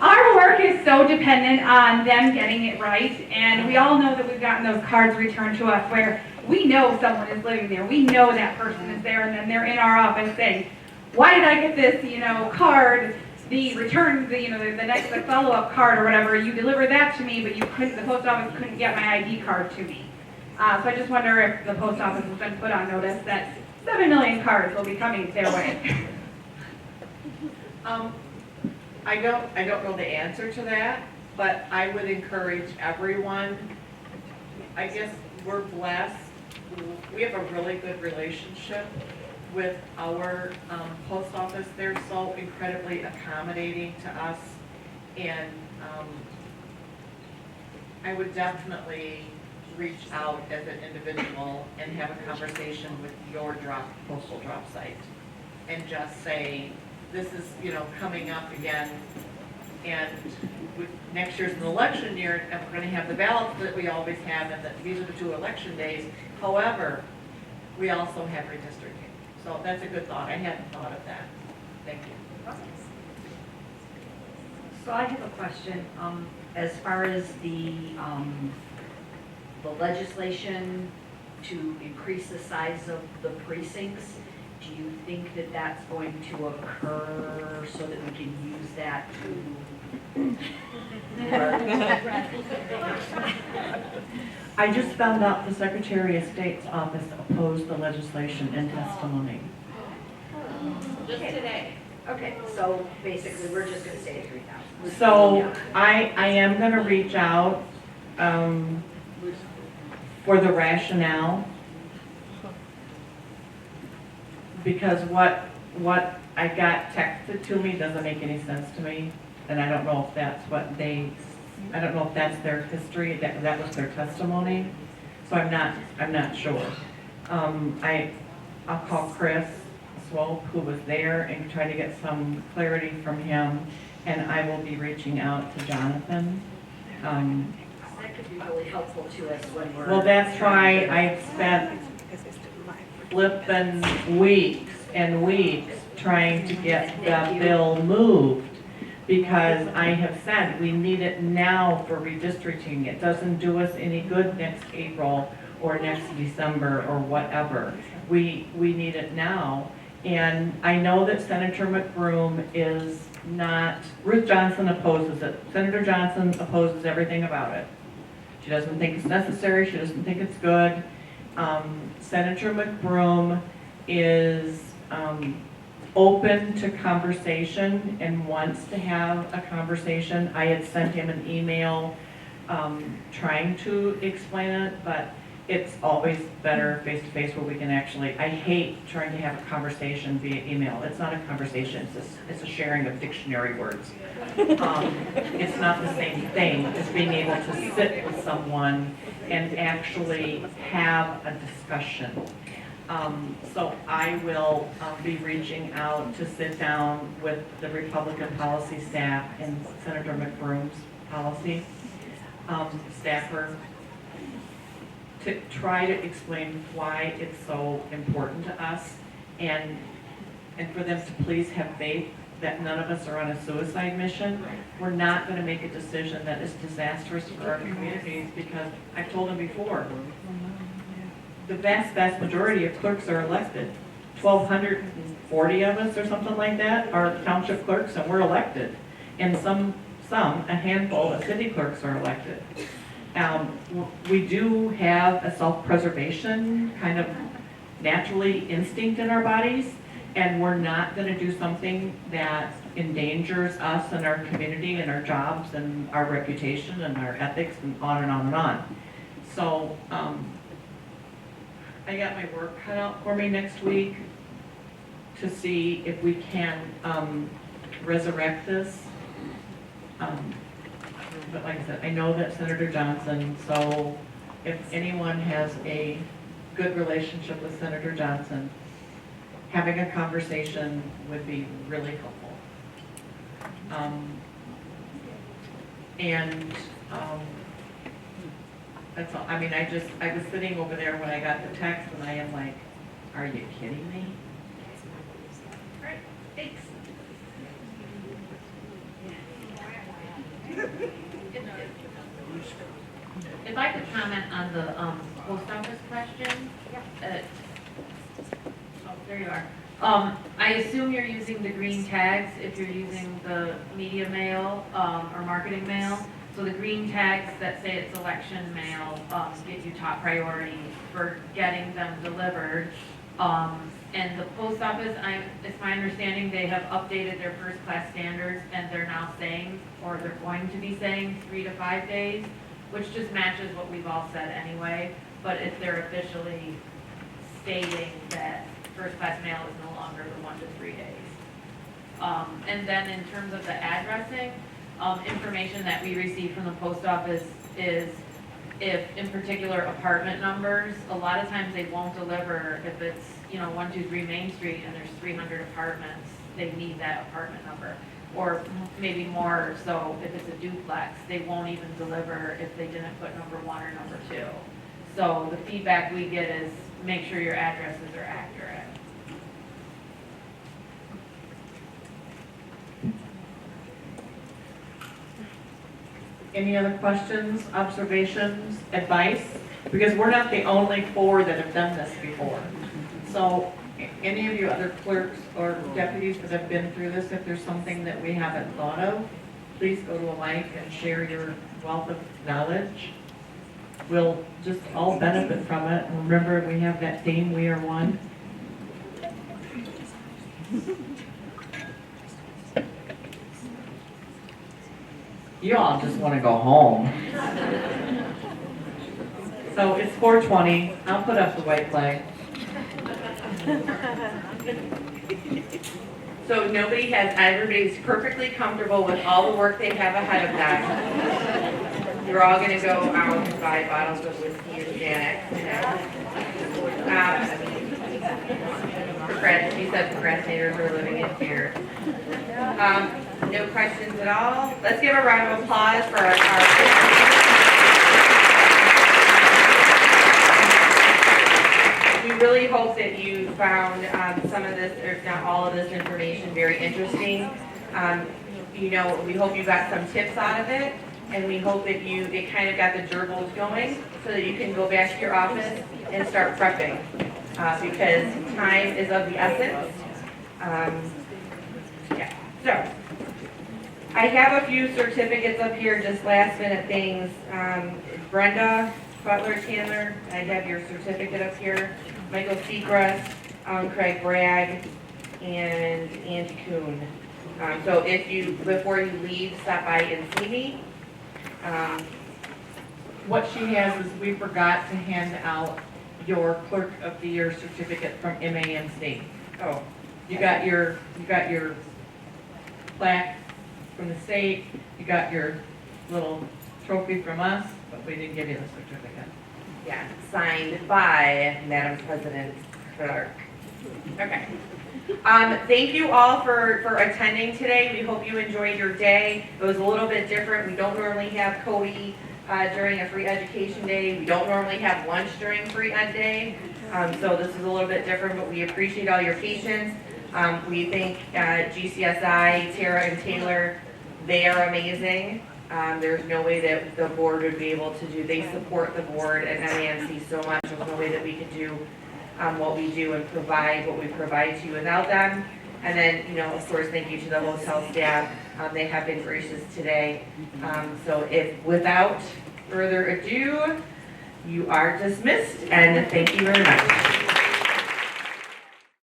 Our work is so dependent on them getting it right, and we all know that we've gotten those cards returned to us where we know someone is living there. We know that person is there, and then they're in our office saying, why did I get this, card? The return, the next follow-up card or whatever, you delivered that to me, but the post office couldn't get my ID card to me. So I just wonder if the post office has been put on notice that 7 million cards will be coming their way. I don't know the answer to that, but I would encourage everyone. I guess we're blessed. We have a really good relationship with our post office. They're so incredibly accommodating to us, and I would definitely reach out as an individual and have a conversation with your postal drop site and just say, this is, coming up again, and next year's an election year, and we're going to have the ballots that we always have, and that these are the 2 election days. However, we also have redistricting. So that's a good thought. I hadn't thought of that. Thank you. So I have a question. As far as the legislation to increase the size of the precincts, do you think that that's going to occur so that we can use that to... I just found out the Secretary of State's office opposed the legislation in testimony. Just today. Okay, so basically we're just going to say 3,000. So I am going to reach out for the rationale, because what I got texted to me doesn't make any sense to me, and I don't know if that's I don't know if that's their history, that was their testimony, so I'm not sure. I'll call Chris Swope, who was there, and try to get some clarity from him, and I will be reaching out to Jonathan. That could be really helpful to us when we're... Well, that's why I spent flipping weeks and weeks trying to get the bill moved, because I have said we need it now for redistricting. It doesn't do us any good next April or next December or whatever. We need it now. And I know that Senator McBroom is not, Ruth Johnson opposes it. Senator Johnson opposes everything about it. She doesn't think it's necessary, she doesn't think it's good. Senator McBroom is open to conversation and wants to have a conversation. I had sent him an email trying to explain it, but it's always better face-to-face where we can actually, I hate trying to have a conversation via email. It's not a conversation, it's a sharing of dictionary words. It's not the same thing as being able to sit with someone and actually have a discussion. So I will be reaching out to sit down with the Republican policy staff and Senator McBroom's policy staffer to try to explain why it's so important to us and for them to please have faith that none of us are on a suicide mission. We're not going to make a decision that is disastrous for our communities because I've told them before, the vast majority of clerks are elected. 1,240 of us or something like that are township clerks and we're elected. And a handful of city clerks are elected. We do have a self-preservation kind of naturally instinct in our bodies, and we're not going to do something that endangers us and our community and our jobs and our reputation and our ethics and on and on and on. So I got my work cut out for me next week to see if we can resurrect this. But like I said, I know that Senator Johnson, so if anyone has a good relationship with Senator Johnson, having a conversation would be really helpful. That's all. I mean, I was sitting over there when I got the text and I am like, are you kidding me? All right, thanks. If I could comment on the post office question. Oh, there you are. I assume you're using the green tags if you're using the media mail or marketing mail. So the green tags that say it's election mail give you top priority for getting them delivered. And the post office, it's my understanding they have updated their first class standards and they're now saying, or they're going to be saying 3 to 5 days, which just matches what we've all said anyway. But if they're officially stating that first class mail is no longer the 1 to 3 days. And then in terms of the addressing, information that we receive from the post office is if in particular apartment numbers, a lot of times they won't deliver if it's, 123 Main Street and there's 300 apartments, they need that apartment number. Or maybe more, so if it's a duplex, they won't even deliver if they didn't put number 1 or number 2. So the feedback we get is make sure your addresses are accurate. Any other questions, observations, advice? Because we're not the only 4 that have done this before. So any of you other clerks or deputies that have been through this, if there's something that we haven't thought of, please go to a mic and share your wealth of knowledge. We'll just all benefit from it. And remember, we have that theme, we are one. You all just want to go home. So it's 4:20. I'll put up the white flag. So everybody's perfectly comfortable with all the work they have ahead of them. You're all gonna go out and buy bottles of whiskey and Xanax. You said procrastinators are living in fear. No questions at all. Let's give a round of applause for our We really hope that you found some of this, or if not all of this information, very interesting. We hope you got some tips out of it, and we hope that it kind of got the gerbils going so that you can go back to your office and start prepping, because time is of the essence. So, I have a few certificates up here, just last minute things. Brenda Butler Chandler, I have your certificate up here. Michael Seacrest, Craig Bragg, and Andy Kuhn. So if you, before you leave, stop by and see me. What she has is we forgot to hand out your Clerk of the Year certificate from MAMC. Oh, You got your plaque from the state, you got your little trophy from us, but we didn't give you the certificate. yeah, signed by Madam President Clerk. Okay. Thank you all for attending today. We hope you enjoyed your day. It was a little bit different. We don't normally have Cody during a free education day. We don't normally have lunch during free ed day. So this is a little bit different, but we appreciate all your patience. We think GCSI, Tara and Taylor, they are amazing. There's no way that the board would be able to do, they support the board and MAMC so much. There's no way that we could do what we do and provide what we provide to you without them. And then, you know, of course, thank you to the hotel staff. They have been gracious today. So if, without further ado, you are dismissed, and thank you very much.